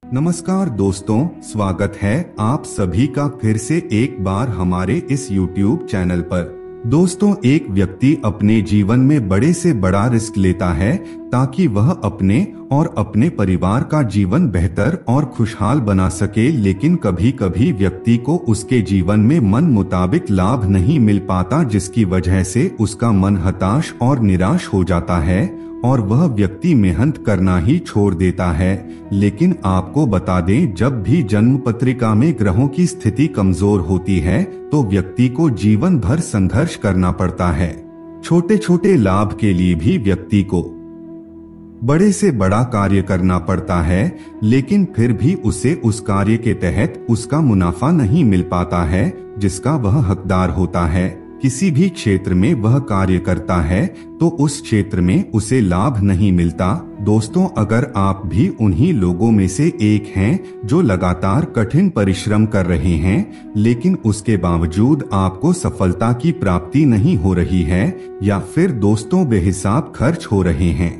नमस्कार दोस्तों, स्वागत है आप सभी का फिर से एक बार हमारे इस YouTube चैनल पर। दोस्तों, एक व्यक्ति अपने जीवन में बड़े से बड़ा रिस्क लेता है ताकि वह अपने और अपने परिवार का जीवन बेहतर और खुशहाल बना सके, लेकिन कभी कभी व्यक्ति को उसके जीवन में मन मुताबिक लाभ नहीं मिल पाता, जिसकी वजह से उसका मन हताश और निराश हो जाता है और वह व्यक्ति मेहनत करना ही छोड़ देता है। लेकिन आपको बता दें, जब भी जन्म पत्रिका में ग्रहों की स्थिति कमजोर होती है तो व्यक्ति को जीवन भर संघर्ष करना पड़ता है। छोटे छोटे लाभ के लिए भी व्यक्ति को बड़े से बड़ा कार्य करना पड़ता है, लेकिन फिर भी उसे उस कार्य के तहत उसका मुनाफा नहीं मिल पाता है जिसका वह हकदार होता है। किसी भी क्षेत्र में वह कार्य करता है तो उस क्षेत्र में उसे लाभ नहीं मिलता। दोस्तों, अगर आप भी उन्हीं लोगों में से एक हैं जो लगातार कठिन परिश्रम कर रहे हैं, लेकिन उसके बावजूद आपको सफलता की प्राप्ति नहीं हो रही है, या फिर दोस्तों बेहिसाब खर्च हो रहे हैं,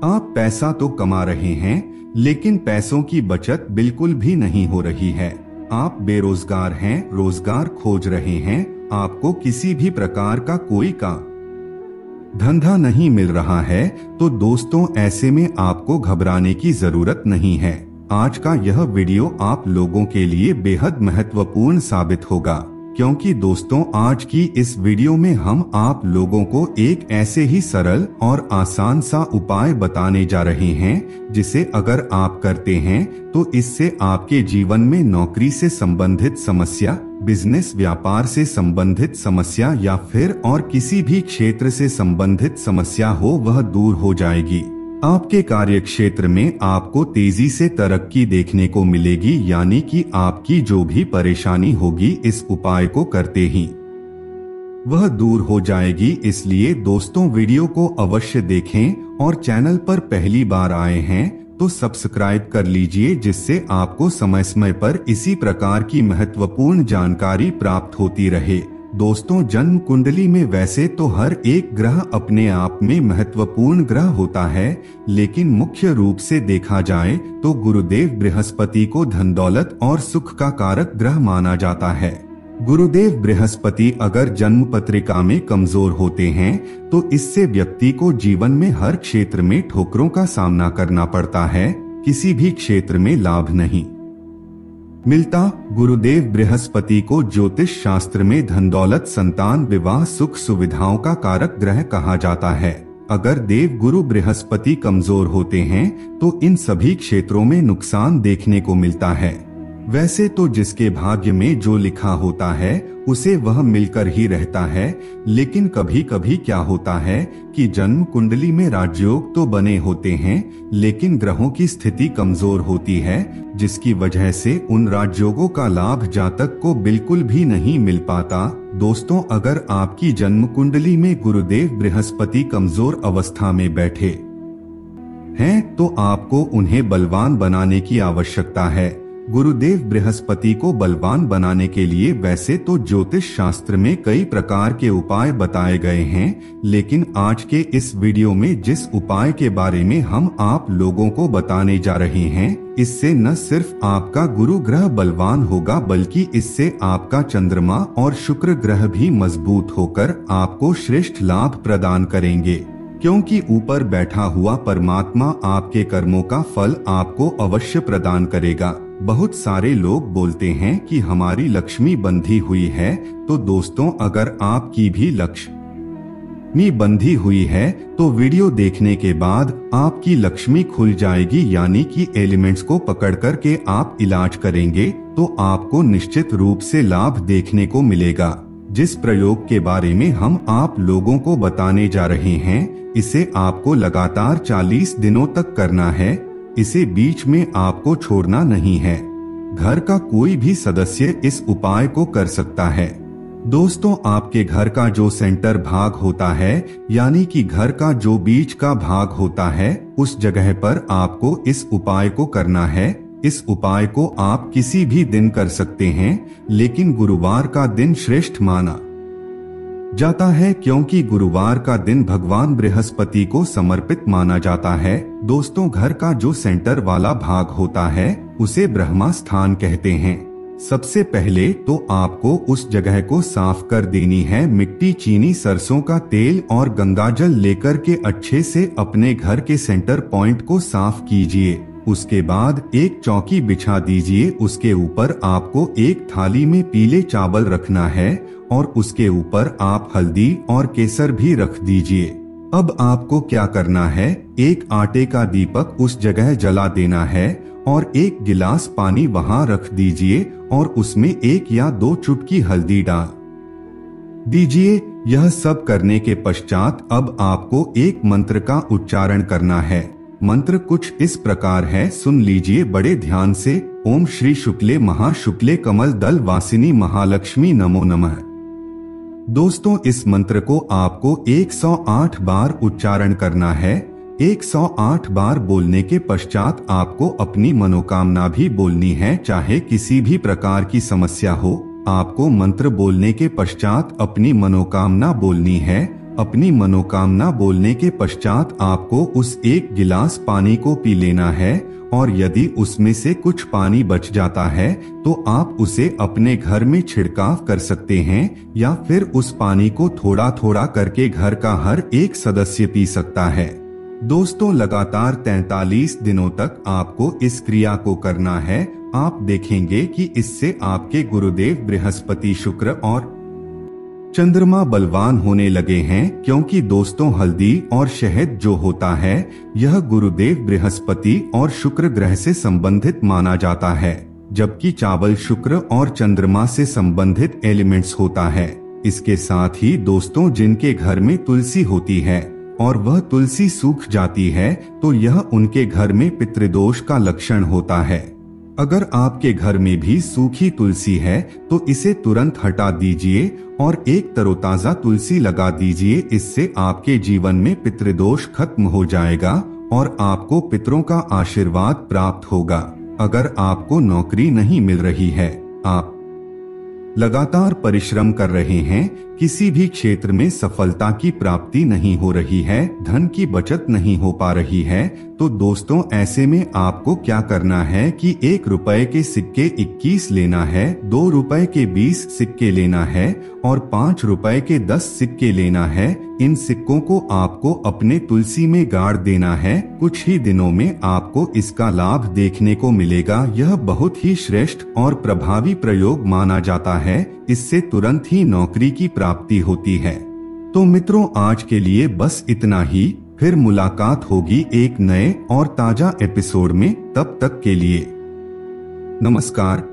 आप पैसा तो कमा रहे हैं लेकिन पैसों की बचत बिल्कुल भी नहीं हो रही है, आप बेरोजगार हैं, रोजगार खोज रहे हैं, आपको किसी भी प्रकार का कोई का धंधा नहीं मिल रहा है, तो दोस्तों ऐसे में आपको घबराने की जरूरत नहीं है। आज का यह वीडियो आप लोगों के लिए बेहद महत्वपूर्ण साबित होगा, क्योंकि दोस्तों आज की इस वीडियो में हम आप लोगों को एक ऐसे ही सरल और आसान सा उपाय बताने जा रहे हैं जिसे अगर आप करते हैं तो इससे आपके जीवन में नौकरी से संबंधित समस्या, बिजनेस व्यापार से संबंधित समस्या या फिर और किसी भी क्षेत्र से संबंधित समस्या हो वह दूर हो जाएगी। आपके कार्य क्षेत्र में आपको तेजी से तरक्की देखने को मिलेगी, यानी कि आपकी जो भी परेशानी होगी इस उपाय को करते ही वह दूर हो जाएगी। इसलिए दोस्तों वीडियो को अवश्य देखें और चैनल पर पहली बार आए हैं तो सब्सक्राइब कर लीजिए, जिससे आपको समय समय पर इसी प्रकार की महत्वपूर्ण जानकारी प्राप्त होती रहे। दोस्तों, जन्म कुंडली में वैसे तो हर एक ग्रह अपने आप में महत्वपूर्ण ग्रह होता है, लेकिन मुख्य रूप से देखा जाए तो गुरुदेव बृहस्पति को धन दौलत और सुख का कारक ग्रह माना जाता है। गुरुदेव बृहस्पति अगर जन्म पत्रिका में कमजोर होते हैं तो इससे व्यक्ति को जीवन में हर क्षेत्र में ठोकरों का सामना करना पड़ता है, किसी भी क्षेत्र में लाभ नहीं मिलता। गुरुदेव बृहस्पति को ज्योतिष शास्त्र में धन दौलत, संतान, विवाह, सुख सुविधाओं का कारक ग्रह कहा जाता है। अगर देव गुरु बृहस्पति कमजोर होते हैं तो इन सभी क्षेत्रों में नुकसान देखने को मिलता है। वैसे तो जिसके भाग्य में जो लिखा होता है उसे वह मिलकर ही रहता है, लेकिन कभी कभी क्या होता है कि जन्म कुंडली में राजयोग तो बने होते हैं लेकिन ग्रहों की स्थिति कमजोर होती है, जिसकी वजह से उन राजयोगों का लाभ जातक को बिल्कुल भी नहीं मिल पाता। दोस्तों, अगर आपकी जन्म कुंडली में गुरुदेव बृहस्पति कमजोर अवस्था में बैठे हैं तो आपको उन्हें बलवान बनाने की आवश्यकता है। गुरुदेव बृहस्पति को बलवान बनाने के लिए वैसे तो ज्योतिष शास्त्र में कई प्रकार के उपाय बताए गए हैं, लेकिन आज के इस वीडियो में जिस उपाय के बारे में हम आप लोगों को बताने जा रहे हैं, इससे न सिर्फ आपका गुरु ग्रह बलवान होगा बल्कि इससे आपका चंद्रमा और शुक्र ग्रह भी मजबूत होकर आपको श्रेष्ठ लाभ प्रदान करेंगे, क्योंकि ऊपर बैठा हुआ परमात्मा आपके कर्मों का फल आपको अवश्य प्रदान करेगा। बहुत सारे लोग बोलते हैं कि हमारी लक्ष्मी बंधी हुई है, तो दोस्तों अगर आपकी भी लक्ष्मी बंधी हुई है तो वीडियो देखने के बाद आपकी लक्ष्मी खुल जाएगी, यानी कि एलिमेंट्स को पकड़ कर के आप इलाज करेंगे तो आपको निश्चित रूप से लाभ देखने को मिलेगा। जिस प्रयोग के बारे में हम आप लोगों को बताने जा रहे हैं, इसे आपको लगातार 40 दिनों तक करना है, इसे बीच में आपको छोड़ना नहीं है। घर का कोई भी सदस्य इस उपाय को कर सकता है। दोस्तों, आपके घर का जो सेंटर भाग होता है, यानी कि घर का जो बीच का भाग होता है, उस जगह पर आपको इस उपाय को करना है। इस उपाय को आप किसी भी दिन कर सकते हैं, लेकिन गुरुवार का दिन श्रेष्ठ माना जाता है, क्योंकि गुरुवार का दिन भगवान बृहस्पति को समर्पित माना जाता है। दोस्तों, घर का जो सेंटर वाला भाग होता है उसे ब्रह्मा स्थान कहते हैं। सबसे पहले तो आपको उस जगह को साफ कर देनी है। मिट्टी, चीनी, सरसों का तेल और गंगाजल लेकर के अच्छे से अपने घर के सेंटर पॉइंट को साफ कीजिए। उसके बाद एक चौकी बिछा दीजिए। उसके ऊपर आपको एक थाली में पीले चावल रखना है और उसके ऊपर आप हल्दी और केसर भी रख दीजिए। अब आपको क्या करना है, एक आटे का दीपक उस जगह जला देना है और एक गिलास पानी वहां रख दीजिए और उसमें 1 या 2 चुटकी हल्दी डाल दीजिए। यह सब करने के पश्चात अब आपको एक मंत्र का उच्चारण करना है। मंत्र कुछ इस प्रकार है, सुन लीजिए बड़े ध्यान से। ओम श्री शुक्ले महाशुक्ले कमल दल वासिनी महालक्ष्मी नमो नमः। दोस्तों, इस मंत्र को आपको 108 बार उच्चारण करना है। 108 बार बोलने के पश्चात आपको अपनी मनोकामना भी बोलनी है। चाहे किसी भी प्रकार की समस्या हो, आपको मंत्र बोलने के पश्चात अपनी मनोकामना बोलनी है। अपनी मनोकामना बोलने के पश्चात आपको उस 1 गिलास पानी को पी लेना है और यदि उसमें से कुछ पानी बच जाता है तो आप उसे अपने घर में छिड़काव कर सकते हैं या फिर उस पानी को थोड़ा थोड़ा करके घर का हर एक सदस्य पी सकता है। दोस्तों, लगातार 43 दिनों तक आपको इस क्रिया को करना है। आप देखेंगे कि इससे आपके गुरुदेव बृहस्पति, शुक्र और चंद्रमा बलवान होने लगे हैं। क्योंकि दोस्तों, हल्दी और शहद जो होता है यह गुरुदेव बृहस्पति और शुक्र ग्रह से संबंधित माना जाता है, जबकि चावल शुक्र और चंद्रमा से संबंधित एलिमेंट्स होता है। इसके साथ ही दोस्तों, जिनके घर में तुलसी होती है और वह तुलसी सूख जाती है तो यह उनके घर में पितृदोष का लक्षण होता है। अगर आपके घर में भी सूखी तुलसी है तो इसे तुरंत हटा दीजिए और एक तरोताजा तुलसी लगा दीजिए। इससे आपके जीवन में पितृदोष खत्म हो जाएगा और आपको पितरों का आशीर्वाद प्राप्त होगा। अगर आपको नौकरी नहीं मिल रही है, आप लगातार परिश्रम कर रहे हैं, किसी भी क्षेत्र में सफलता की प्राप्ति नहीं हो रही है, धन की बचत नहीं हो पा रही है, तो दोस्तों ऐसे में आपको क्या करना है कि 1 रुपए के सिक्के 21 लेना है, 2 रुपए के 20 सिक्के लेना है और 5 रुपए के 10 सिक्के लेना है। इन सिक्कों को आपको अपने तुलसी में गाड़ देना है। कुछ ही दिनों में आपको इसका लाभ देखने को मिलेगा। यह बहुत ही श्रेष्ठ और प्रभावी प्रयोग माना जाता है। इससे तुरंत ही नौकरी की प्राप्ति होती है। तो मित्रों, आज के लिए बस इतना ही। फिर मुलाकात होगी एक नए और ताजा एपिसोड में। तब तक के लिए नमस्कार।